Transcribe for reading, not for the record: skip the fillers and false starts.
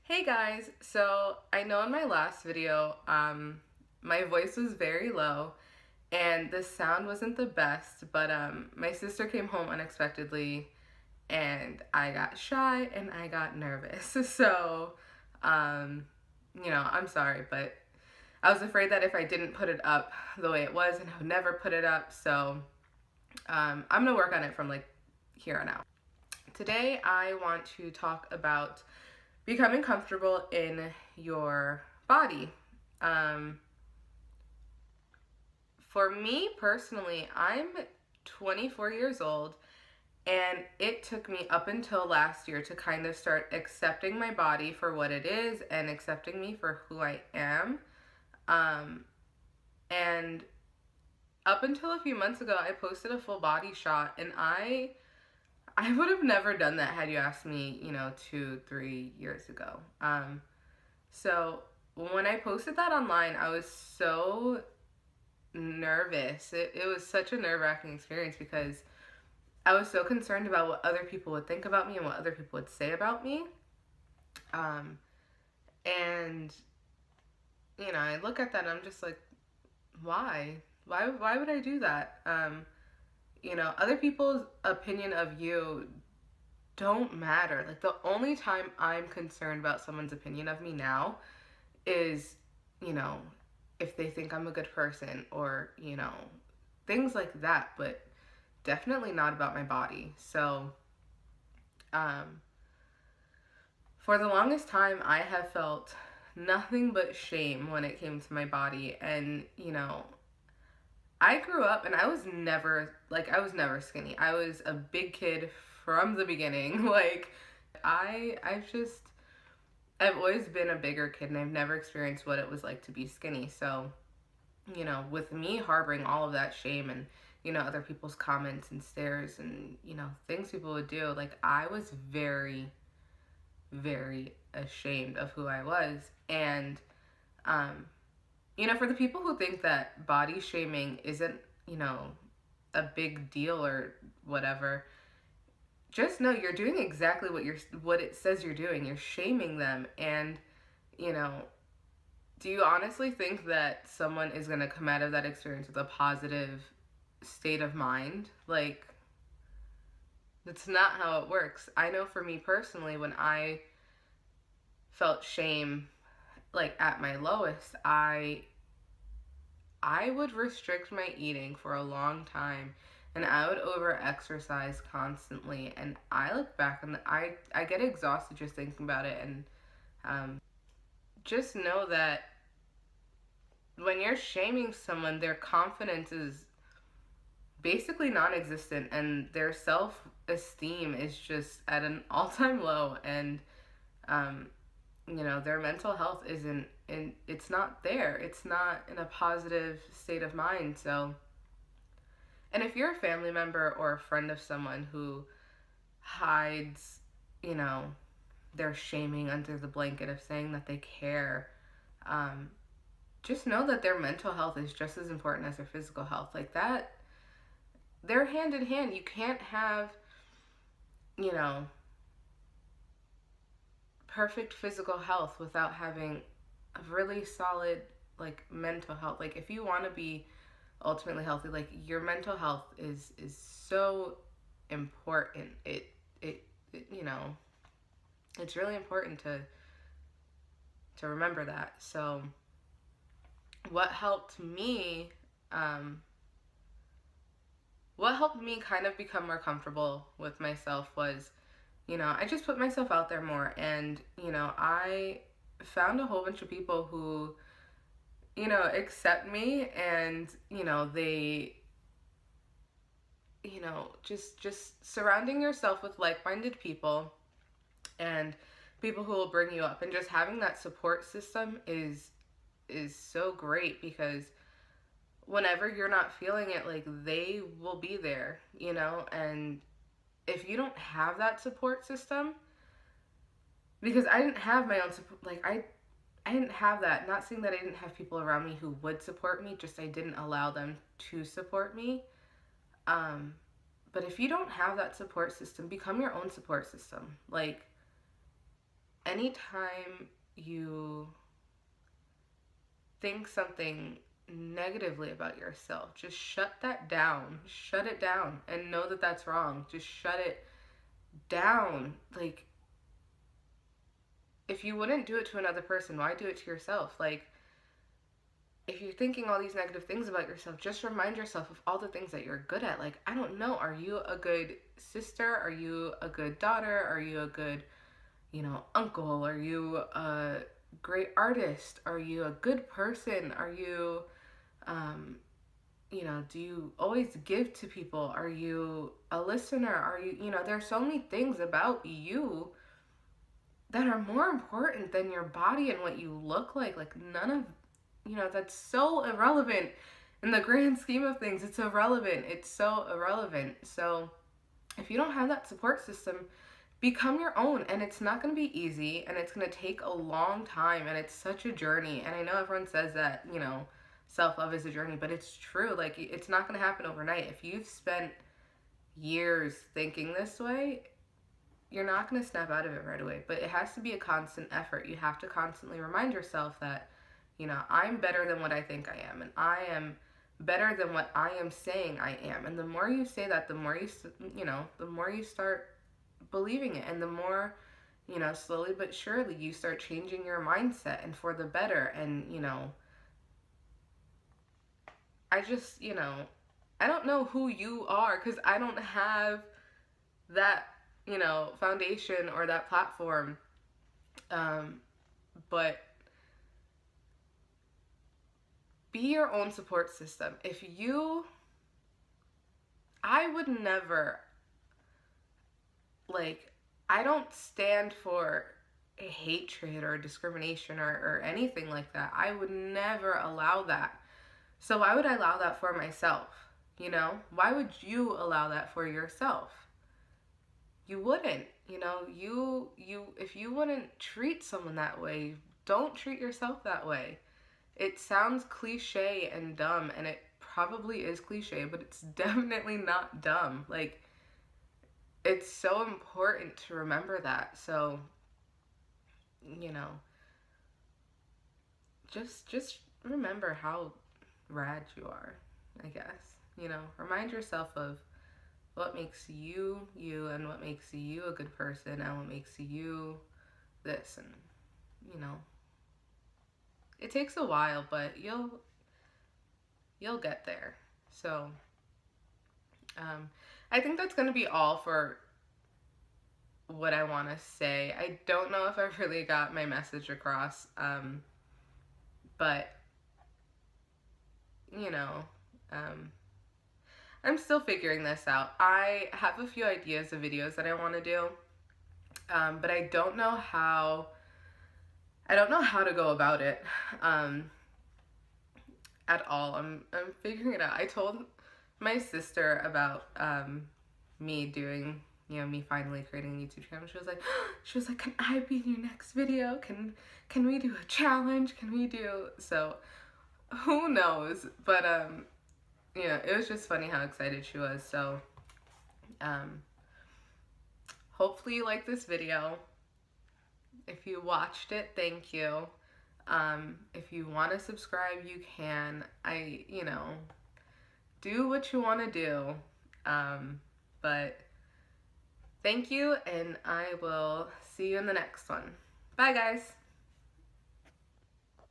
Hey guys, so I know in my last video, my voice was very low and the sound wasn't the best, but my sister came home unexpectedly and I got shy and I got nervous. So, um, I'm sorry, but I was afraid that if I didn't put it up the way it was and I would never put it up, so I'm gonna work on it from like here on out. Today I want to talk about becoming comfortable in your body. Um, for me personally, I'm 24 years old, and it took me up until last year to kind of start accepting my body for what it is and accepting me for who I am. Um, and up until a few months ago, I posted a full body shot, and I would have never done that had you asked me, 2, 3 years ago. So when I posted that online, I was so nervous. It was such a nerve-wracking experience because I was so concerned about what other people would think about me and what other people would say about me. Um, and I look at that and I'm just like, why? Why would I do that? Other people's opinion of you don't matter. Like the only time I'm concerned about someone's opinion of me now is, you know, if they think I'm a good person or, things like that, but definitely not about my body. So, um, for the longest time, I have felt nothing but shame when it came to my body. And, I grew up and I was never skinny. I was a big kid from the beginning. Like, I've always been a bigger kid and I've never experienced what it was like to be skinny. So, with me harboring all of that shame and, other people's comments and stares and, things people would do, like I was very, very ashamed of who I was. And, um, for the people who think that body shaming isn't, a big deal or whatever, just know you're doing exactly what it says you're doing. You're shaming them. And, you know, do you honestly think that someone is going to come out of that experience with a positive state of mind? Like, that's not how it works. I know for me personally, when I felt shame, like at my lowest, I would restrict my eating for a long time and I would over exercise constantly. And I look back and I get exhausted just thinking about it. And just know that when you're shaming someone, their confidence is basically non-existent and their self-esteem is just at an all-time low. And um, their mental health it's not there. It's not in a positive state of mind. So, and if you're a family member or a friend of someone who hides, you know, their shaming under the blanket of saying that they care, um, just know that their mental health is just as important as their physical health. Like that, they're hand in hand. You can't have, you know, perfect physical health without having a really solid like mental health. Like if you want to be ultimately healthy, like your mental health is so important. It it's really important to remember that. So what helped me um what helped me kind of become more comfortable with myself was, I just put myself out there more. And, I found a whole bunch of people who, accept me and, they, just surrounding yourself with like-minded people and people who will bring you up and just having that support system is so great because whenever you're not feeling it, like they will be there, and if you don't have that support system, because I didn't have my own support, like I didn't have that. Not saying that I didn't have people around me who would support me, just I didn't allow them to support me. Um, but if you don't have that support system, become your own support system. Like, anytime you think something negatively about yourself, just shut that down. Shut it down and know that that's wrong. Just shut it down. Like, if you wouldn't do it to another person, why do it to yourself? Like, if you're thinking all these negative things about yourself, just remind yourself of all the things that you're good at. Like, I don't know, are you a good sister? Are you a good daughter? Are you a good, uncle? Are you a great artist? Are you a good person? Are you, do you always give to people? Are you a listener? Are you, there's so many things about you that are more important than your body and what you look like. Like, none of, that's so irrelevant in the grand scheme of things. It's irrelevant. It's so irrelevant. So if you don't have that support system, become your own. And it's not going to be easy, and it's going to take a long time, and it's such a journey. And I know everyone says that, self-love is a journey, but it's true. Like, it's not going to happen overnight. If you've spent years thinking this way, you're not going to snap out of it right away. But it has to be a constant effort. You have to constantly remind yourself that, I'm better than what I think I am, and I am better than what I am saying I am. And the more you say that, the more the more you start believing it, and the more, slowly but surely you start changing your mindset, and for the better. And, I just, I don't know who you are, because I don't have that, foundation or that platform. But be your own support system. I would never, I don't stand for a hatred or discrimination or anything like that. I would never allow that. So why would I allow that for myself? Why would you allow that for yourself? You wouldn't. If you wouldn't treat someone that way, don't treat yourself that way. It sounds cliche and dumb, and it probably is cliche, but it's definitely not dumb. Like, it's so important to remember that. So, just remember how rad you are, I guess. Remind yourself of what makes you you, and what makes you a good person, and what makes you this. And it takes a while, but you'll get there. So I think that's going to be all for what I want to say. I don't know if I really got my message across, but I'm still figuring this out. I have a few ideas of videos that I want to do, but I don't know how to go about it at all. I'm figuring it out. I told my sister about me doing, me finally creating a YouTube channel. She was like, can I be in your next video? Can we do a challenge? So who knows? But it was just funny how excited she was. So hopefully you like this video. If you watched it, thank you. If you want to subscribe, you can. Do what you want to do. But thank you, and I will see you in the next one. Bye, guys.